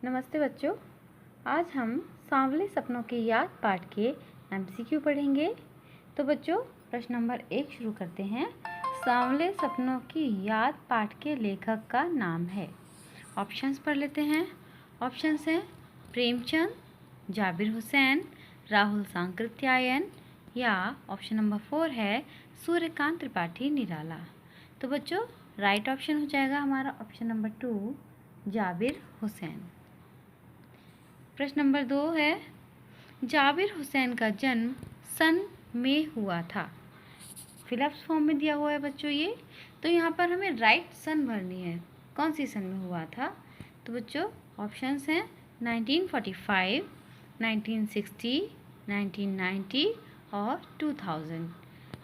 नमस्ते बच्चों। आज हम सांवले सपनों की याद पाठ के MCQ पढ़ेंगे। तो बच्चों प्रश्न नंबर 1 शुरू करते हैं। सांवले सपनों की याद पाठ के लेखक का नाम है। ऑप्शंस पढ़ लेते हैं। ऑप्शंस हैं प्रेमचंद, जाबिर हुसैन, राहुल सांकृत्यायन या ऑप्शन नंबर 4 है सूर्यकांत त्रिपाठी निराला। तो बच्चों राइट ऑप्शन हो जाएगा हमारा ऑप्शन नंबर 2 जाबिर हुसैन। प्रश्न नंबर 2 है जाबिर हुसैन का जन्म सन में हुआ था। फिलअप्स फॉर्म में दिया हुआ है बच्चों ये। तो यहाँ पर हमें राइट सन भरनी है, कौन सी सन में हुआ था। तो बच्चों ऑप्शंस हैं 1945, 1960, 1990 और 2000।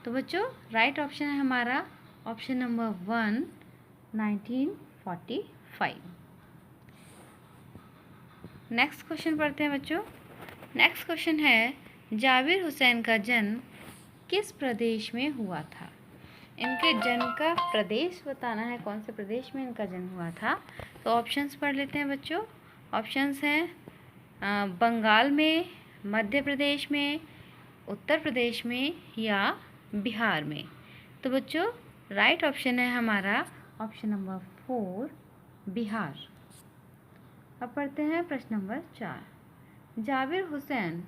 तो बच्चों राइट ऑप्शन है हमारा ऑप्शन नंबर 1 1945। नेक्स्ट क्वेश्चन पढ़ते हैं बच्चों। नेक्स्ट क्वेश्चन है जाबिर हुसैन का जन्म किस प्रदेश में हुआ था। इनके जन्म का प्रदेश बताना है, कौन से प्रदेश में इनका जन्म हुआ था। तो ऑप्शंस पढ़ लेते हैं बच्चों। ऑप्शंस हैं बंगाल में, मध्य प्रदेश में, उत्तर प्रदेश में या बिहार में। तो बच्चों राइट ऑप्शन है हमारा ऑप्शन नंबर 4 बिहार। अब पढ़ते हैं प्रश्न नंबर 4। जाबिर हुसैन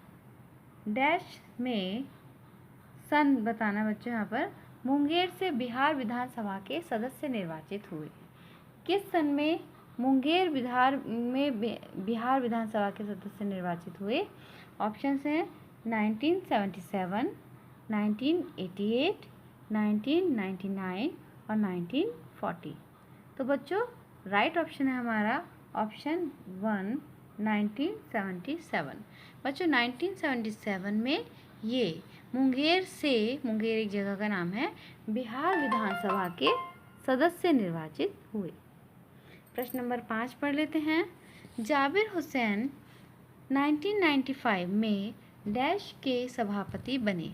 डैश में सन बताना बच्चों। यहाँ पर मुंगेर से बिहार विधानसभा के सदस्य निर्वाचित हुए। किस सन में मुंगेर बिहार विधानसभा के सदस्य निर्वाचित हुए। ऑप्शंस हैं 1977, 1988, 1999 और 1940। तो बच्चों राइट ऑप्शन है हमारा ऑप्शन 1 1977। बच्चों 1977 में ये मुंगेर एक जगह का नाम है, बिहार विधानसभा के सदस्य निर्वाचित हुए। प्रश्न नंबर 5 पढ़ लेते हैं। जाबिर हुसैन 1995 में डैश के सभापति बने।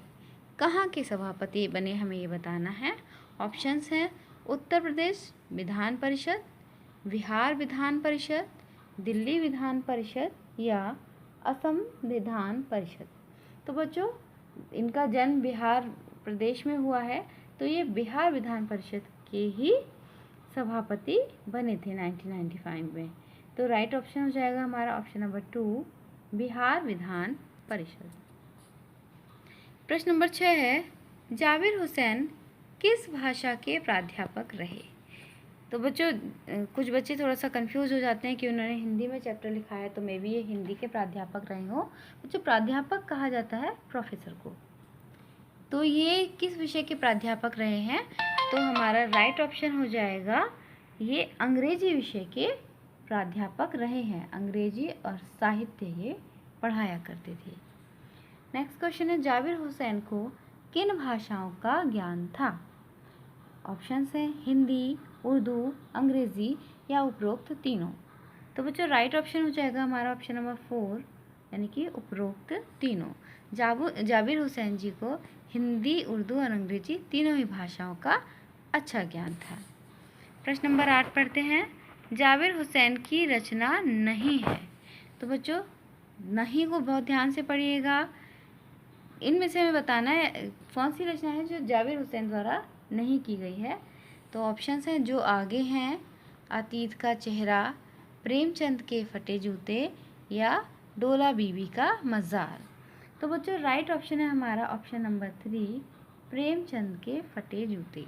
कहाँ के सभापति बने हमें ये बताना है। ऑप्शंस हैं उत्तर प्रदेश विधान परिषद, बिहार विधान परिषद, दिल्ली विधान परिषद या असम विधान परिषद। तो बच्चों इनका जन्म बिहार प्रदेश में हुआ है, तो ये बिहार विधान परिषद के ही सभापति बने थे 1995 में। तो राइट ऑप्शन हो जाएगा हमारा ऑप्शन नंबर 2 बिहार विधान परिषद। प्रश्न नंबर 6 है जाबिर हुसैन किस भाषा के प्राध्यापक रहे। तो बच्चों कुछ बच्चे थोड़ा सा कंफ्यूज हो जाते हैं कि उन्होंने हिंदी में चैप्टर लिखा है, तो मे बी ये हिंदी के प्राध्यापक रहे हो। बच्चों प्राध्यापक कहा जाता है प्रोफेसर को। तो ये किस विषय के प्राध्यापक रहे हैं। तो हमारा राइट ऑप्शन हो जाएगा ये अंग्रेजी विषय के प्राध्यापक रहे हैं। अंग्रेजी और साहित्य ये पढ़ाया करते थे। नेक्स्ट क्वेश्चन है जाबिर हुसैन को किन भाषाओं का ज्ञान था। ऑप्शंस हैं हिंदी, उर्दू, अंग्रेज़ी या उपरोक्त तीनों। तो बच्चों राइट ऑप्शन हो जाएगा हमारा ऑप्शन नंबर 4 यानी कि उपरोक्त तीनों। जाबिर हुसैन जी को हिंदी, उर्दू और अंग्रेजी तीनों ही भाषाओं का अच्छा ज्ञान था। प्रश्न नंबर 8 पढ़ते हैं। जाबिर हुसैन की रचना नहीं है। तो बच्चों नहीं को बहुत ध्यान से पढ़िएगा। इनमें से हमें बताना है कौन सी रचना है जो जाबिर हुसैन द्वारा नहीं की गई है। तो ऑप्शंस हैं जो आगे हैं अतीत का चेहरा, प्रेमचंद के फटे जूते या डोला बीबी का मज़ार। तो बच्चों राइट ऑप्शन है हमारा ऑप्शन नंबर 3 प्रेमचंद के फटे जूते।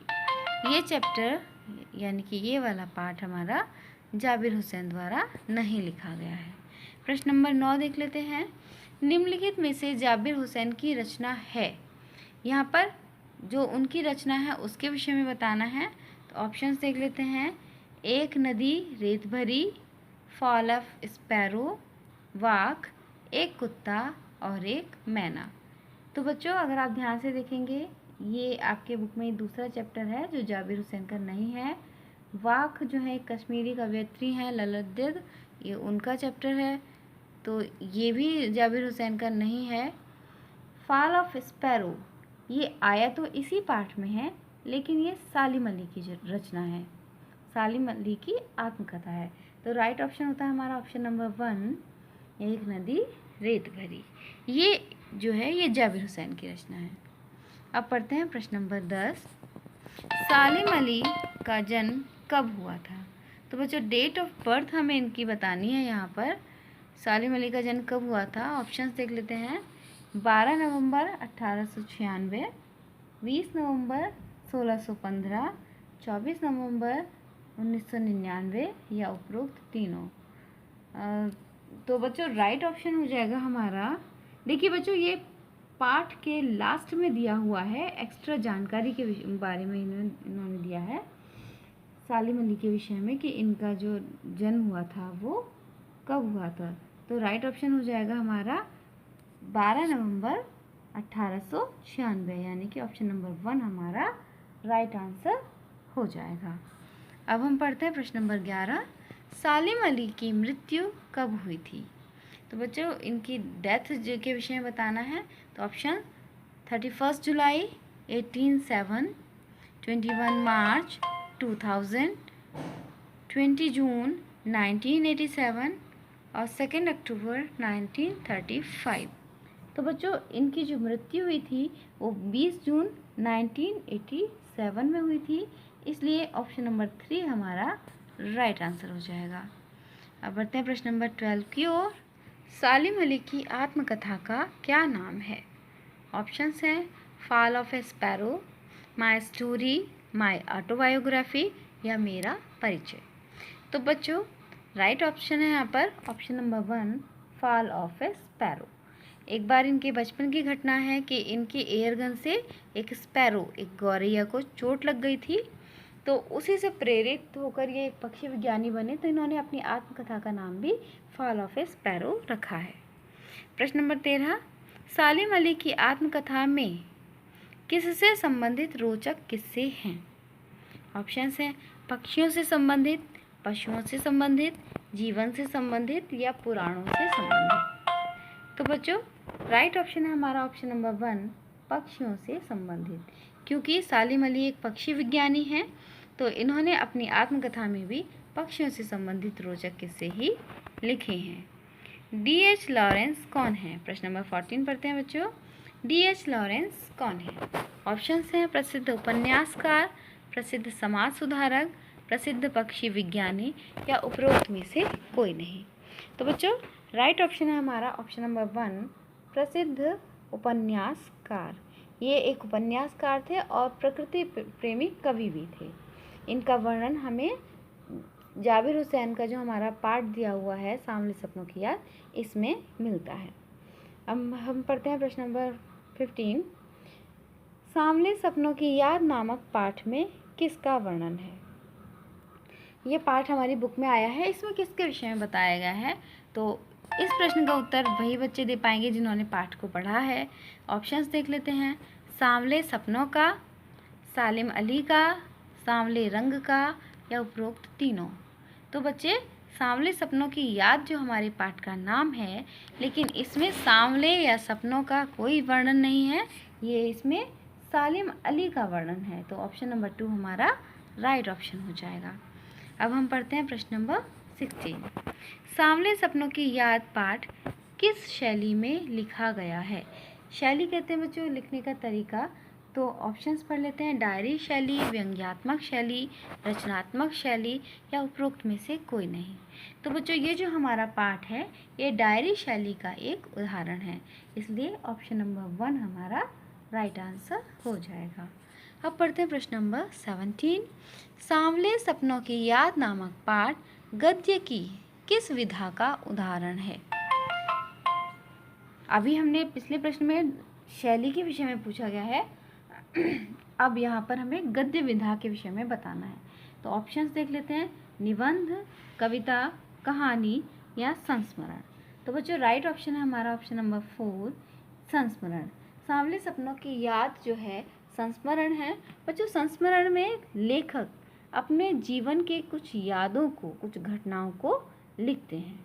ये चैप्टर यानी कि ये वाला पाठ हमारा जाबिर हुसैन द्वारा नहीं लिखा गया है। प्रश्न नंबर 9 देख लेते हैं। निम्नलिखित में से जाबिर हुसैन की रचना है। यहाँ पर जो उनकी रचना है उसके विषय में बताना है। तो ऑप्शंस देख लेते हैं एक नदी रेत भरी, फॉल ऑफ स्पैरो, वाक, एक कुत्ता और एक मैना। तो बच्चों अगर आप ध्यान से देखेंगे ये आपके बुक में दूसरा चैप्टर है जो जाबिर हुसैन का नहीं है। वाक जो है कश्मीरी कवयित्री हैं ललतदिद, ये उनका चैप्टर है, तो ये भी जाबिर हुसैन का नहीं है। फॉल ऑफ स्पैरो ये आया तो इसी पाठ में है, लेकिन ये सालिम अली की रचना है, सालिम अली की आत्मकथा है। तो राइट ऑप्शन होता है हमारा ऑप्शन नंबर 1, एक नदी रेत भरी। ये जो है ये जाबिर हुसैन की रचना है। अब पढ़ते हैं प्रश्न नंबर 10। सालिम अली का जन्म कब हुआ था? तो बच्चों डेट ऑफ बर्थ हमें इनकी बतानी है यहाँ पर। सालिम अली का जन्म कब हुआ था? ऑप्शंस देख लेते हैं। 12 नवंबर 1896, 20 नवंबर 1615, 24 नवंबर 1999 या उपरोक्त तीनों। तो बच्चों राइट ऑप्शन हो जाएगा हमारा, देखिए बच्चों ये पाठ के लास्ट में दिया हुआ है, एक्स्ट्रा जानकारी के बारे में इन्होंने दिया है सालिम अली के विषय में कि इनका जो जन्म हुआ था वो कब हुआ था। तो राइट ऑप्शन हो जाएगा हमारा 12 नवंबर 1896, यानी कि ऑप्शन नंबर 1 हमारा राइट आंसर हो जाएगा। अब हम पढ़ते हैं प्रश्न नंबर 11। सालिम अली की मृत्यु कब हुई थी? तो बच्चों इनकी डेथ के विषय में बताना है। तो ऑप्शन 31 जुलाई 1807, 21 मार्च 2000, 20 जून 1987 और 2 अक्टूबर 1935। तो बच्चों इनकी जो मृत्यु हुई थी वो 20 जून 1987 में हुई थी, इसलिए ऑप्शन नंबर 3 हमारा राइट आंसर हो जाएगा। अब बढ़ते हैं प्रश्न नंबर 12 की ओर। सालिम अली की आत्मकथा का क्या नाम है? ऑप्शंस हैं fall of A sparrow, my story, my autobiography या मेरा परिचय। तो बच्चों राइट ऑप्शन है यहाँ पर option number 1, fall of A sparrow. एक बार इनके बचपन की घटना है कि इनके एयरगन से एक स्पैरो, एक गौरैया को चोट लग गई थी, तो उसी से प्रेरित होकर ये एक पक्षी विज्ञानी बने, तो इन्होंने अपनी आत्मकथा का नाम भी फॉल ऑफ ए स्पैरो रखा है। प्रश्न नंबर 13। सालिम अली की आत्मकथा में किससे संबंधित रोचक किस्से हैं? ऑप्शंस हैं पक्षियों से संबंधित, पशुओं से संबंधित, जीवन से संबंधित या पुराणों से संबंधित। तो बच्चों राइट ऑप्शन है हमारा ऑप्शन नंबर 1, पक्षियों से संबंधित, क्योंकि सालिम अली एक पक्षी विज्ञानी हैं, तो इन्होंने अपनी आत्मकथा में भी पक्षियों से संबंधित रोचक किस्से ही लिखे हैं। D.H. लॉरेंस कौन है? प्रश्न नंबर 14 पढ़ते हैं बच्चों। D.H. लॉरेंस कौन है? ऑप्शंस हैं प्रसिद्ध उपन्यासकार, प्रसिद्ध समाज सुधारक, प्रसिद्ध पक्षी विज्ञानी या उपरोक्त में से कोई नहीं। तो बच्चों राइट ऑप्शन है हमारा ऑप्शन नंबर 1, प्रसिद्ध उपन्यासकार। ये एक उपन्यासकार थे और प्रकृति प्रेमी कवि भी थे। इनका वर्णन हमें जाबिर हुसैन का जो हमारा पाठ दिया हुआ है सांवले सपनों की याद, इसमें मिलता है। अब हम पढ़ते हैं प्रश्न नंबर 15। सांवले सपनों की याद नामक पाठ में किसका वर्णन है? ये पाठ हमारी बुक में आया है, इसमें किसके विषय में बताया गया है? तो इस प्रश्न का उत्तर वही बच्चे दे पाएंगे जिन्होंने पाठ को पढ़ा है। ऑप्शंस देख लेते हैं। सांवले सपनों का, सालिम अली का, सांवले रंग का या उपरोक्त तीनों। तो बच्चे सांवले सपनों की याद जो हमारे पाठ का नाम है, लेकिन इसमें सांवले या सपनों का कोई वर्णन नहीं है, ये इसमें सालिम अली का वर्णन है। तो ऑप्शन नंबर 2 हमारा राइट ऑप्शन हो जाएगा। अब हम पढ़ते हैं प्रश्न नंबर 16। सांवले सपनों की याद पाठ किस शैली में लिखा गया है? शैली कहते हैं बच्चों लिखने का तरीका। तो ऑप्शंस पढ़ लेते हैं। डायरी शैली, व्यंग्यात्मक शैली, रचनात्मक शैली या उपरोक्त में से कोई नहीं। तो बच्चों ये जो हमारा पाठ है ये डायरी शैली का एक उदाहरण है, इसलिए ऑप्शन नंबर 1 हमारा राइट आंसर हो जाएगा। अब पढ़ते हैं प्रश्न नंबर 17। सांवले सपनों की याद नामक पाठ गद्य की किस विधा का उदाहरण है? अभी हमने पिछले प्रश्न में शैली के विषय में पूछा गया है, अब यहाँ पर हमें गद्य विधा के विषय में बताना है। तो ऑप्शंस देख लेते हैं। निबंध, कविता, कहानी या संस्मरण। तो बच्चों राइट ऑप्शन है हमारा ऑप्शन नंबर 4, संस्मरण। सांवले सपनों की याद जो है संस्मरण है। बच्चों संस्मरण में लेखक अपने जीवन के कुछ यादों को, कुछ घटनाओं को लिखते हैं।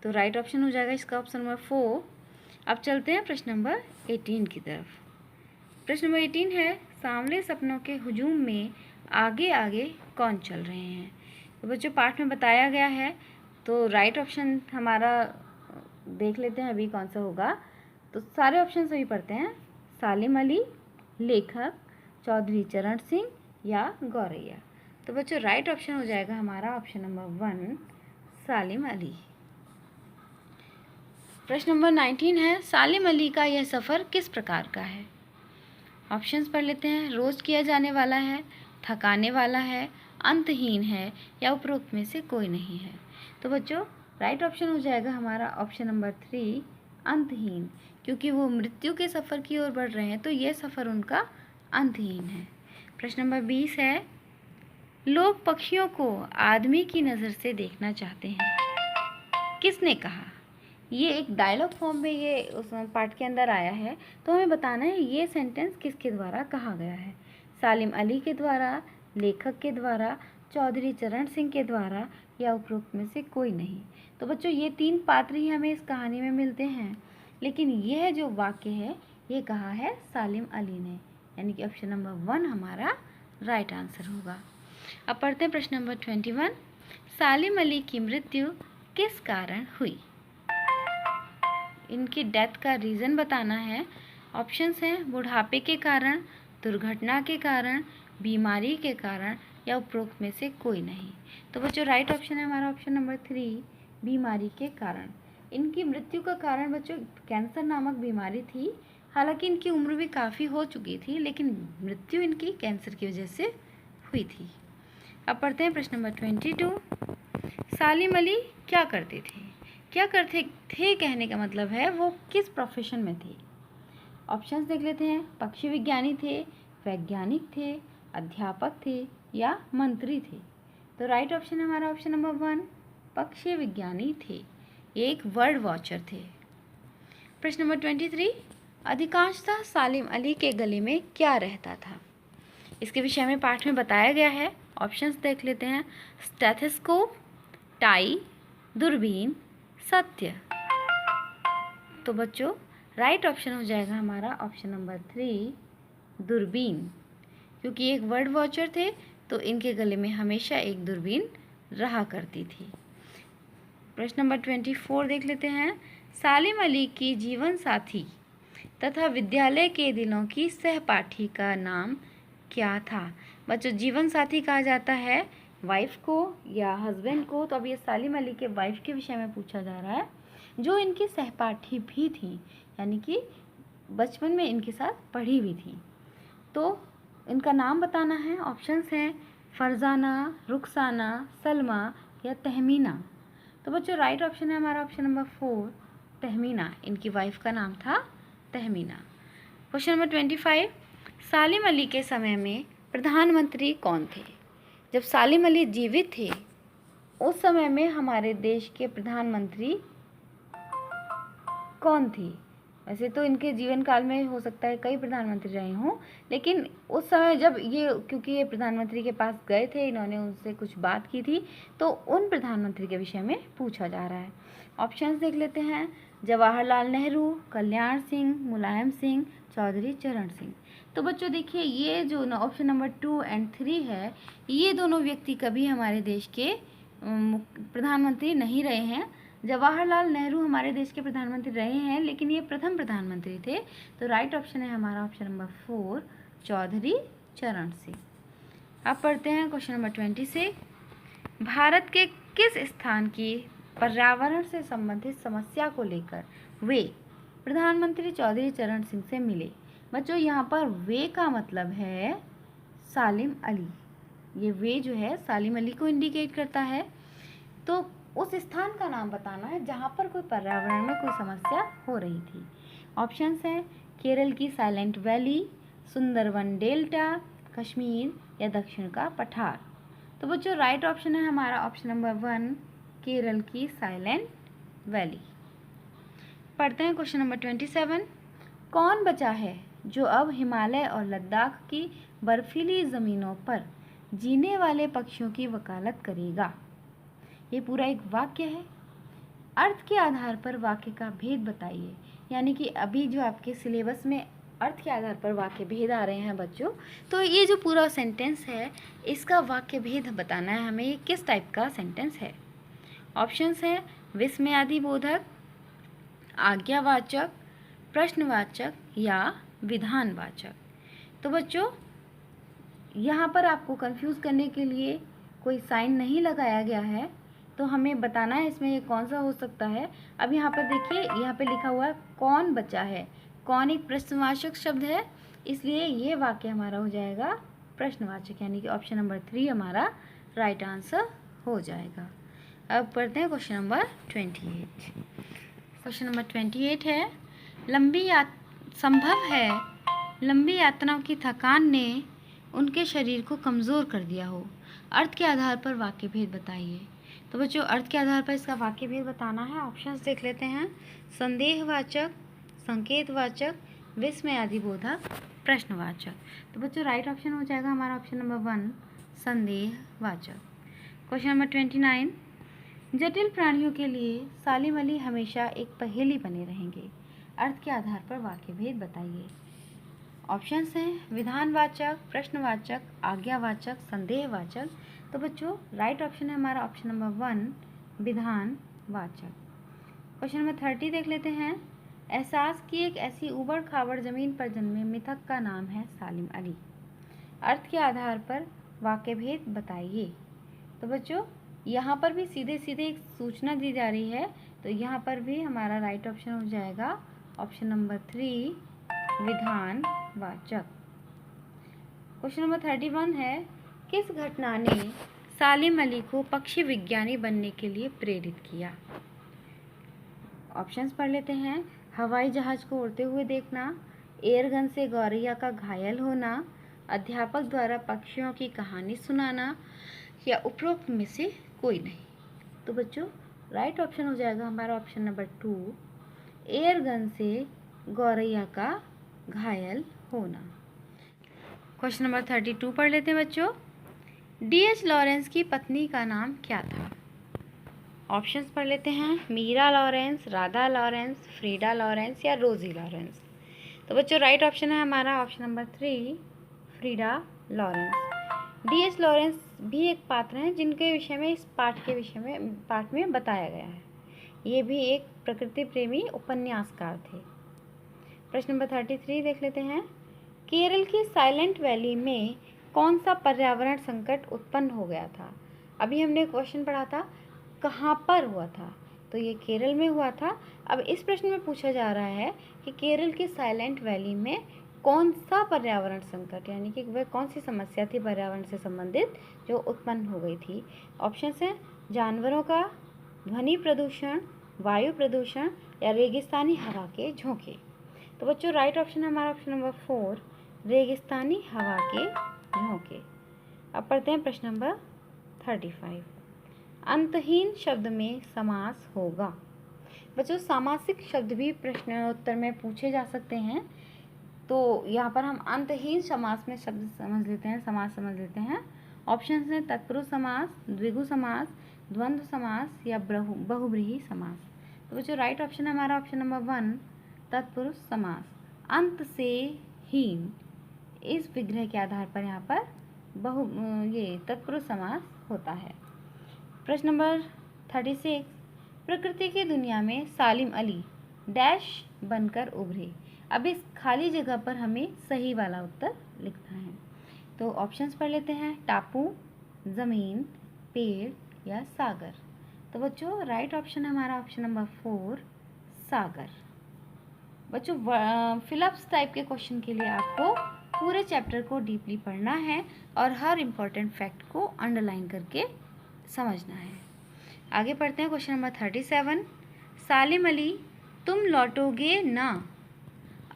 तो राइट ऑप्शन हो जाएगा इसका ऑप्शन नंबर 4। अब चलते हैं प्रश्न नंबर 18 की तरफ। प्रश्न नंबर 18 है सांवले सपनों के हुजूम में आगे आगे कौन चल रहे हैं? तो बच्चों पाठ में बताया गया है, तो राइट ऑप्शन हमारा देख लेते हैं अभी कौन सा होगा। तो सारे ऑप्शन सही पढ़ते हैं। सालिम अली, लेखक, चौधरी चरण सिंह या गौरैया। तो बच्चों राइट ऑप्शन हो जाएगा हमारा ऑप्शन नंबर 1 सालिम अली। प्रश्न नंबर 19 है, सालिम अली का यह सफ़र किस प्रकार का है? ऑप्शंस पढ़ लेते हैं। रोज़ किया जाने वाला है, थकाने वाला है, अंतहीन है या उपरोक्त में से कोई नहीं है। तो बच्चों राइट ऑप्शन हो जाएगा हमारा ऑप्शन नंबर 3 अंतहीन, क्योंकि वो मृत्यु के सफ़र की ओर बढ़ रहे हैं, तो ये सफ़र उनका अंतहीन है। प्रश्न नंबर 20 है, लोग पक्षियों को आदमी की नज़र से देखना चाहते हैं, किसने कहा? ये एक डायलॉग फॉर्म में ये उस पार्ट के अंदर आया है, तो हमें बताना है ये सेंटेंस किसके द्वारा कहा गया है। सालिम अली के द्वारा, लेखक के द्वारा, चौधरी चरण सिंह के द्वारा या उपरोक्त में से कोई नहीं। तो बच्चों ये 3 पात्र ही हमें इस कहानी में मिलते हैं, लेकिन यह जो वाक्य है ये कहा है सालिम अली ने, यानी कि ऑप्शन नंबर 1 हमारा राइट आंसर होगा। अब पढ़ते हैं प्रश्न नंबर 21, सालिम अली की मृत्यु किस कारण हुई? इनकी डेथ का रीज़न बताना है। ऑप्शंस हैं बुढ़ापे के कारण, दुर्घटना के कारण, बीमारी के कारण या उपरोक्त में से कोई नहीं। तो बच्चों राइट ऑप्शन है हमारा ऑप्शन नंबर 3 बीमारी के कारण। इनकी मृत्यु का कारण बच्चों कैंसर नामक बीमारी थी। हालांकि इनकी उम्र भी काफ़ी हो चुकी थी, लेकिन मृत्यु इनकी कैंसर की वजह से हुई थी। अब पढ़ते हैं प्रश्न नंबर 22, सालिम अली क्या करते थे? क्या करते थे कहने का मतलब है वो किस प्रोफेशन में थे। ऑप्शंस देख लेते हैं। पक्षी विज्ञानी थे, वैज्ञानिक थे, अध्यापक थे या मंत्री थे। तो राइट ऑप्शन है हमारा ऑप्शन नंबर 1 पक्षी विज्ञानी थे, ये एक वर्ड वॉचर थे। प्रश्न नंबर 23, अधिकांशतः सालिम अली के गले में क्या रहता था? इसके विषय में पाठ में बताया गया है। ऑप्शंस देख लेते हैं। स्टेथोस्कोप, टाई, दूरबीन, सत्य। तो बच्चों राइट ऑप्शन हो जाएगा हमारा ऑप्शन नंबर 3 दूरबीन, क्योंकि एक वर्ड वॉचर थे तो इनके गले में हमेशा एक दूरबीन रहा करती थी। प्रश्न नंबर 24 देख लेते हैं। सालिम अली की जीवन साथी तथा विद्यालय के दिनों की सहपाठी का नाम क्या था? बच्चों जीवन साथी कहा जाता है वाइफ को या हस्बैंड को, तो अब ये सालिम अली के वाइफ के विषय में पूछा जा रहा है, जो इनकी सहपाठी भी थी, यानी कि बचपन में इनके साथ पढ़ी हुई थी। तो इनका नाम बताना है। ऑप्शंस हैं फरजाना, रुखसाना, सलमा या तहमीना। तो बच्चों राइट ऑप्शन है हमारा ऑप्शन नंबर 4 तहमीना, इनकी वाइफ का नाम था तहमीना। क्वेश्चन नंबर 25, सालिम अली के समय में प्रधानमंत्री कौन थे? जब सालिम अली जीवित थे उस समय में हमारे देश के प्रधानमंत्री कौन थी? वैसे तो इनके जीवन काल में हो सकता है कई प्रधानमंत्री रहे हों, लेकिन उस समय जब क्योंकि ये प्रधानमंत्री के पास गए थे, इन्होंने उनसे कुछ बात की थी, तो उन प्रधानमंत्री के विषय में पूछा जा रहा है। ऑप्शंस देख लेते हैं। जवाहरलाल नेहरू, कल्याण सिंह, मुलायम सिंह, चौधरी चरण सिंह। तो बच्चों देखिए ये जो ऑप्शन नंबर 2 और 3 है, ये दोनों व्यक्ति कभी हमारे देश के प्रधानमंत्री नहीं रहे हैं। जवाहरलाल नेहरू हमारे देश के प्रधानमंत्री रहे हैं, लेकिन ये प्रथम प्रधानमंत्री थे। तो राइट ऑप्शन है हमारा ऑप्शन नंबर 4 चौधरी चरण सिंह। अब पढ़ते हैं क्वेश्चन नंबर 26, भारत के किस स्थान की पर्यावरण से संबंधित समस्या को लेकर वे प्रधानमंत्री चौधरी चरण सिंह से मिले? बच्चों यहाँ पर वे का मतलब है सालिम अली। ये वे जो है सालिम अली को इंडिकेट करता है। तो उस स्थान का नाम बताना है जहाँ पर कोई पर्यावरण में कोई समस्या हो रही थी। ऑप्शंस हैं केरल की Silent Valley, Sundarvan delta, Kashmir या दक्षिण का पठार। तो बच्चों राइट ऑप्शन है हमारा ऑप्शन नंबर 1 केरल की साइलेंट वैली। पढ़ते हैं क्वेश्चन नंबर 27, कौन बचा है जो अब हिमालय और लद्दाख की बर्फीली ज़मीनों पर जीने वाले पक्षियों की वकालत करेगा? ये पूरा एक वाक्य है। अर्थ के आधार पर वाक्य का भेद बताइए, यानी कि अभी जो आपके सिलेबस में अर्थ के आधार पर वाक्य भेद आ रहे हैं बच्चों। तो ये जो पूरा सेंटेंस है इसका वाक्य भेद बताना है हमें, ये किस टाइप का सेंटेंस है। ऑप्शंस है विस्मयादिबोधक, आज्ञावाचक, प्रश्नवाचक या विधानवाचक। तो बच्चों यहाँ पर आपको कंफ्यूज करने के लिए कोई साइन नहीं लगाया गया है, तो हमें बताना है इसमें ये कौन सा हो सकता है। अब यहाँ पर देखिए, यहाँ पे लिखा हुआ है कौन बचा है। कौन एक प्रश्नवाचक शब्द है, इसलिए ये वाक्य हमारा हो जाएगा प्रश्नवाचक, यानी कि ऑप्शन नंबर 3 हमारा राइट आंसर हो जाएगा। अब पढ़ते हैं क्वेश्चन नंबर 28। क्वेश्चन नंबर 28 है, संभव है लंबी यात्राओं की थकान ने उनके शरीर को कमज़ोर कर दिया हो। अर्थ के आधार पर वाक्य भेद बताइए। तो बच्चों अर्थ के आधार पर इसका वाक्य भेद बताना है। ऑप्शंस देख लेते हैं, संदेहवाचक, संकेतवाचक, विस्मयादिबोधक, प्रश्नवाचक। तो बच्चों राइट ऑप्शन हो जाएगा हमारा ऑप्शन नंबर 1 संदेहवाचक। क्वेश्चन नंबर 29, जटिल प्राणियों के लिए सालिम अली हमेशा एक पहेली बने रहेंगे। अर्थ के आधार पर वाक्य भेद बताइए। ऑप्शंस हैं विधानवाचक, प्रश्नवाचक, आज्ञावाचक, संदेहवाचक। तो बच्चों राइट ऑप्शन है हमारा ऑप्शन नंबर 1 विधानवाचक। क्वेश्चन नंबर 30 देख लेते हैं, एहसास की एक ऐसी उबड़ खाबड़ जमीन पर जन्मे मिथक का नाम है सालिम अली। अर्थ के आधार पर वाक्य भेद बताइए। तो बच्चों यहाँ पर भी सीधे सीधे एक सूचना दी जा रही है, तो यहाँ पर भी हमारा राइट ऑप्शन हो जाएगा ऑप्शन नंबर 3 विधानवाचक। क्वेश्चन नंबर 31 है, किस घटना ने सालिम अली को पक्षी विज्ञानी बनने के लिए प्रेरित किया। ऑप्शंस पढ़ लेते हैं, हवाई जहाज को उड़ते हुए देखना, एयरगन से गौरैया का घायल होना, अध्यापक द्वारा पक्षियों की कहानी सुनाना या उपरोक्त में से कोई नहीं। तो बच्चों राइट ऑप्शन हो जाएगा हमारा ऑप्शन नंबर 2 एयरगन से गौरैया का घायल होना। क्वेश्चन नंबर 32 पढ़ लेते हैं बच्चों, D.H. लॉरेंस की पत्नी का नाम क्या था। ऑप्शंस पढ़ लेते हैं, Meera Lawrence, Radha Lawrence, Frieda Lawrence या रोजी लॉरेंस। तो बच्चों राइट ऑप्शन है हमारा option number 3 Frieda Lawrence. D.H. Lawrence भी एक पात्र हैं जिनके विषय में इस पाठ में बताया गया है। ये भी एक प्रकृति प्रेमी उपन्यासकार थे। प्रश्न नंबर 33 देख लेते हैं, केरल की साइलेंट वैली में कौन सा पर्यावरण संकट उत्पन्न हो गया था। अभी हमने क्वेश्चन पढ़ा था कहाँ पर हुआ था, तो ये केरल में हुआ था। अब इस प्रश्न में पूछा जा रहा है कि केरल की साइलेंट वैली में कौन सा पर्यावरण संकट, यानी कि वह कौन सी समस्या थी पर्यावरण से संबंधित जो उत्पन्न हो गई थी। ऑप्शंस हैं जानवरों का, ध्वनि प्रदूषण, वायु प्रदूषण या रेगिस्तानी हवा के झोंके। तो बच्चों राइट ऑप्शन है हमारा ऑप्शन नंबर 4 रेगिस्तानी हवा के झोंके। अब पढ़ते हैं प्रश्न नंबर 35, अंतहीन शब्द में समास होगा। बच्चों सामासिक शब्द भी प्रश्नोत्तर में पूछे जा सकते हैं, तो यहाँ पर हम अंतहीन समास में शब्द समझ लेते हैं, समास समझ लेते हैं। ऑप्शंस हैं तत्पुरुष समास, द्विगु समास, द्वंद्व समास या बहुब्रीहि समास। तो बच्चों राइट ऑप्शन है हमारा ऑप्शन नंबर 1 तत्पुरुष समास। अंत से हीन इस विग्रह के आधार पर यहाँ पर ये तत्पुरुष समास होता है। प्रश्न नंबर 36, प्रकृति की दुनिया में सालिम अली डैश बनकर उभरे। अब इस खाली जगह पर हमें सही वाला उत्तर लिखना है। तो ऑप्शंस पढ़ लेते हैं, टापू, ज़मीन, पेड़ या सागर। तो बच्चों राइट ऑप्शन है हमारा ऑप्शन नंबर 4 सागर। बच्चों फिलअप्स टाइप के क्वेश्चन के लिए आपको पूरे चैप्टर को डीपली पढ़ना है और हर इम्पॉर्टेंट फैक्ट को अंडरलाइन करके समझना है। आगे पढ़ते हैं क्वेश्चन नंबर 37, सालिम अली तुम लौटोगे ना।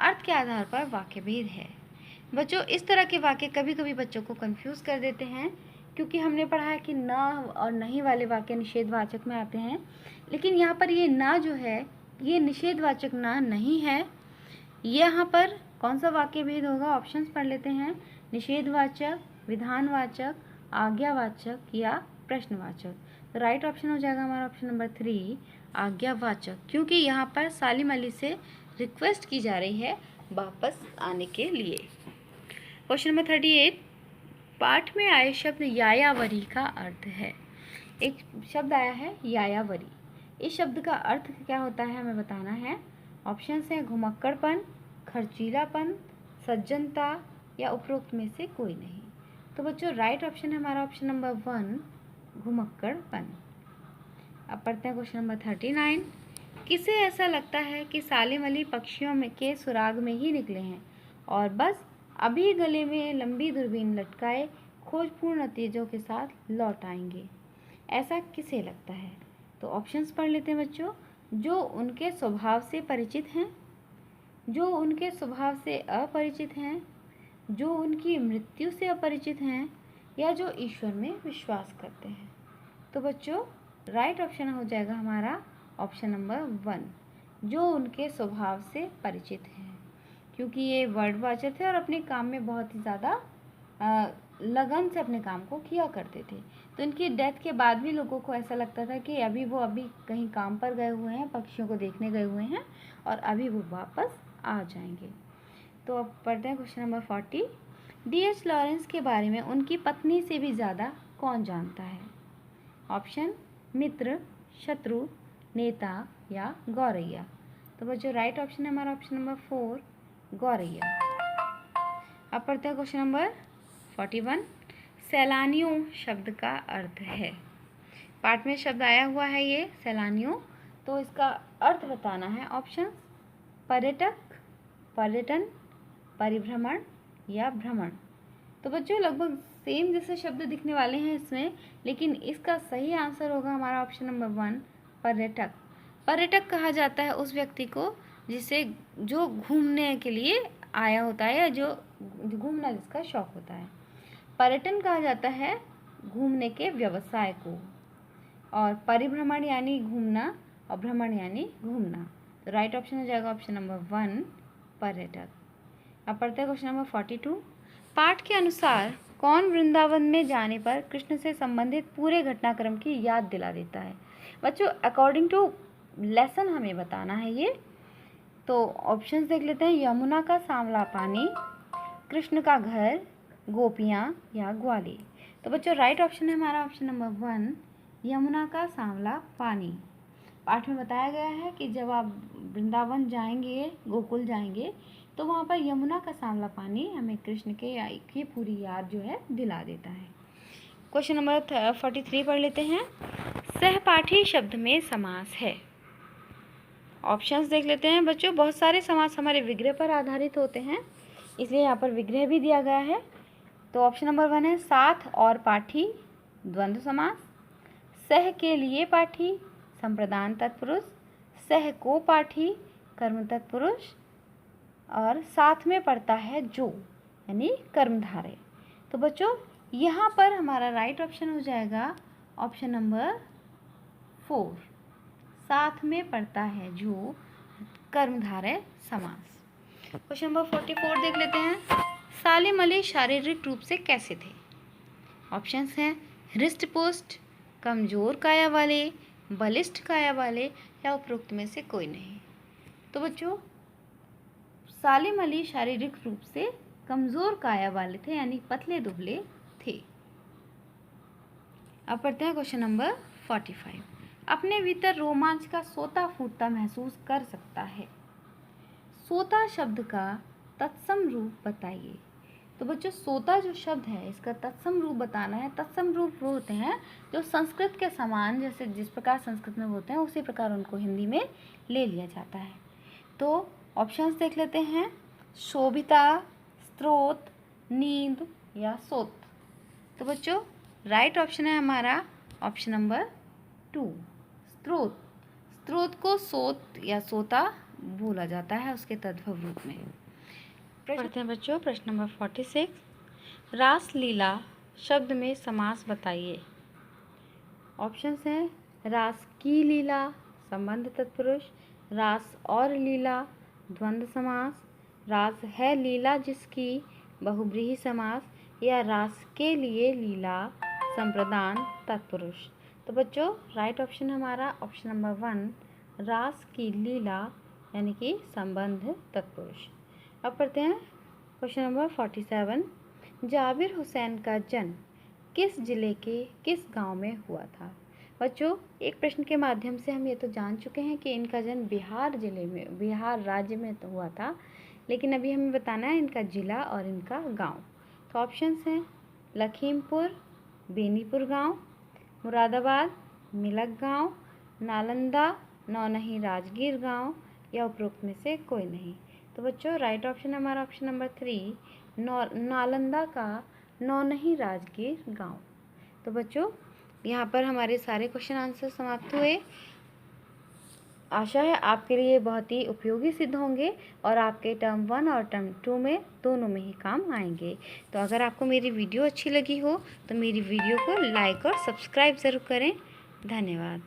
अर्थ के आधार पर वाक्य भेद है। बच्चों इस तरह के वाक्य कभी कभी बच्चों को कंफ्यूज कर देते हैं, क्योंकि हमने पढ़ा है कि ना और नहीं वाले वाक्य निषेधवाचक में आते हैं, लेकिन यहाँ पर ये ना जो है ये निषेधवाचक ना नहीं है। यहाँ पर कौन सा वाक्य भेद होगा, ऑप्शंस पढ़ लेते हैं, निषेधवाचक, विधानवाचक, आज्ञावाचक या प्रश्नवाचक। तो राइट ऑप्शन हो जाएगा हमारा ऑप्शन नंबर 3 आज्ञावाचक, क्योंकि यहाँ पर सालिम अली से रिक्वेस्ट की जा रही है वापस आने के लिए। क्वेश्चन नंबर 38, पाठ में आए शब्द यायावरी का अर्थ है। एक शब्द आया है यायावरी, इस शब्द का अर्थ क्या होता है हमें बताना है। ऑप्शंस हैं घुमक्कड़पन, खर्चीलापन, सज्जनता या उपरोक्त में से कोई नहीं। तो बच्चों राइट ऑप्शन है हमारा ऑप्शन नंबर 1, घुमक्कड़पन। अब पढ़ते हैं क्वेश्चन नंबर 39, किसे ऐसा लगता है कि सालिम अली पक्षियों में के सुराग में ही निकले हैं और बस अभी गले में लंबी दूरबीन लटकाए खोजपूर्ण नतीजों के साथ लौट आएंगे। ऐसा किसे लगता है? तो ऑप्शंस पढ़ लेते हैं बच्चों। जो उनके स्वभाव से परिचित हैं, जो उनके स्वभाव से अपरिचित हैं, जो उनकी मृत्यु से अपरिचित हैं, या जो ईश्वर में विश्वास करते हैं। तो बच्चों राइट ऑप्शन हो जाएगा हमारा ऑप्शन नंबर 1, जो उनके स्वभाव से परिचित हैं, क्योंकि ये वर्डवाचक थे और अपने काम में बहुत ही ज़्यादा लगन से अपने काम को किया करते थे। तो इनकी डेथ के बाद भी लोगों को ऐसा लगता था कि अभी कहीं काम पर गए हुए हैं, पक्षियों को देखने गए हुए हैं और अभी वो वापस आ जाएंगे। तो अब पढ़ते हैं क्वेश्चन नंबर 40, D.H. लॉरेंस के बारे में उनकी पत्नी से भी ज़्यादा कौन जानता है? ऑप्शन मित्र, शत्रु, नेता या गौरैया। तो बच्चों राइट ऑप्शन है हमारा ऑप्शन नंबर 4, गौरैया। अब पढ़ते हैं क्वेश्चन नंबर 41, सैलानियों शब्द का अर्थ है। पाठ में शब्द आया हुआ है ये सैलानियों, तो इसका अर्थ बताना है। ऑप्शन पर्यटक, पर्यटन, परिभ्रमण या भ्रमण। तो बच्चों लगभग सेम जैसे शब्द दिखने वाले हैं इसमें, लेकिन इसका सही आंसर होगा हमारा ऑप्शन नंबर 1, पर्यटक। पर्यटक कहा जाता है उस व्यक्ति को जो घूमने के लिए आया होता है या जो घूमना जिसका शौक होता है। पर्यटन कहा जाता है घूमने के व्यवसाय को, और परिभ्रमण यानी घूमना और भ्रमण यानी घूमना। तो राइट ऑप्शन हो जाएगा ऑप्शन नंबर 1, पर्यटक। अब पढ़ते हैं क्वेश्चन नंबर 42, पाठ के अनुसार कौन वृंदावन में जाने पर कृष्ण से संबंधित पूरे घटनाक्रम की याद दिला देता है? बच्चों अकॉर्डिंग टू लेसन हमें बताना है ये। तो ऑप्शंस देख लेते हैं, यमुना का सांवला पानी, कृष्ण का घर, गोपियाँ या ग्वाली। तो बच्चों राइट ऑप्शन है हमारा ऑप्शन नंबर 1, यमुना का सांवला पानी। पाठ में बताया गया है कि जब आप वृंदावन जाएंगे, गोकुल जाएंगे, तो वहाँ पर यमुना का सांवला पानी हमें कृष्ण की पूरी याद जो है दिला देता है। क्वेश्चन नंबर 43 पढ़ लेते हैं, सहपाठी शब्द में समास है। ऑप्शंस देख लेते हैं बच्चों। बहुत सारे समास हमारे विग्रह पर आधारित होते हैं, इसलिए यहाँ पर विग्रह भी दिया गया है। तो ऑप्शन नंबर 1 है साथ और पाठी, द्वंद्व समास। सह के लिए पाठी, संप्रदान तत्पुरुष। सह को पाठी, कर्म तत्पुरुष। और साथ में पड़ता है जो, यानी कर्मधारय। तो बच्चों यहाँ पर हमारा राइट ऑप्शन हो जाएगा ऑप्शन नंबर 4, साथ में पड़ता है जो, कर्मधारय समास। क्वेश्चन नंबर 44 देख लेते हैं, सालिम अली शारीरिक रूप से कैसे थे? ऑप्शंस हैं हृष्ट पुष्ट, कमजोर काया वाले, बलिष्ठ काया वाले या उपरोक्त में से कोई नहीं। तो बच्चों सालिम अली शारीरिक रूप से कमजोर काया वाले थे, यानी पतले दुबले थे। अब पढ़ते हैं क्वेश्चन नंबर 45, अपने भीतर रोमांच का सोता फूटता महसूस कर सकता है। सोता शब्द का तत्सम रूप बताइए। तो बच्चों सोता जो शब्द है इसका तत्सम रूप बताना है। तत्सम रूप वो होते हैं जो संस्कृत के समान, जैसे जिस प्रकार संस्कृत में होते हैं उसी प्रकार उनको हिंदी में ले लिया जाता है। तो ऑप्शंस देख लेते हैं, शोभिता, स्त्रोत, नींद या सोत। तो बच्चों राइट ऑप्शन है हमारा ऑप्शन नंबर 2, स्त्रोत। स्त्रोत को सोत या सोता बोला जाता है उसके तद्भव रूप में। पढ़ते हैं बच्चों प्रश्न नंबर 46, रास लीला शब्द में समास बताइए। ऑप्शंस हैं रास की लीला, संबंध तत्पुरुष। रास और लीला, द्वंद्व समास। रास है लीला जिसकी, बहुब्रीहि समास। या रास के लिए लीला, संप्रदान तत्पुरुष। तो बच्चों राइट ऑप्शन हमारा ऑप्शन नंबर 1, रास की लीला यानी कि संबंध तत्पुरुष। अब पढ़ते हैं क्वेश्चन नंबर 47। जाबिर हुसैन का जन्म किस जिले के किस गांव में हुआ था? बच्चों, एक प्रश्न के माध्यम से हम ये तो जान चुके हैं कि इनका जन्म बिहार जिले में, बिहार राज्य में तो हुआ था, लेकिन अभी हमें बताना है इनका जिला और इनका गांव। तो ऑप्शंस हैं लखीमपुर, बेनीपुर गांव, मुरादाबाद, मिलक गांव, नालंदा, नौनही राजगीर गांव, या उपरोक्त में से कोई नहीं। तो बच्चों, राइट ऑप्शन हमारा ऑप्शन नंबर 3 नालंदा का नौनही राजगीर गांव। तो बच्चों, यहाँ पर हमारे सारे क्वेश्चन आंसर समाप्त हुए। आशा है आपके लिए बहुत ही उपयोगी सिद्ध होंगे और आपके टर्म 1 और टर्म 2 में दोनों में ही काम आएंगे। तो अगर आपको मेरी वीडियो अच्छी लगी हो तो मेरी वीडियो को लाइक और सब्सक्राइब ज़रूर करें। धन्यवाद।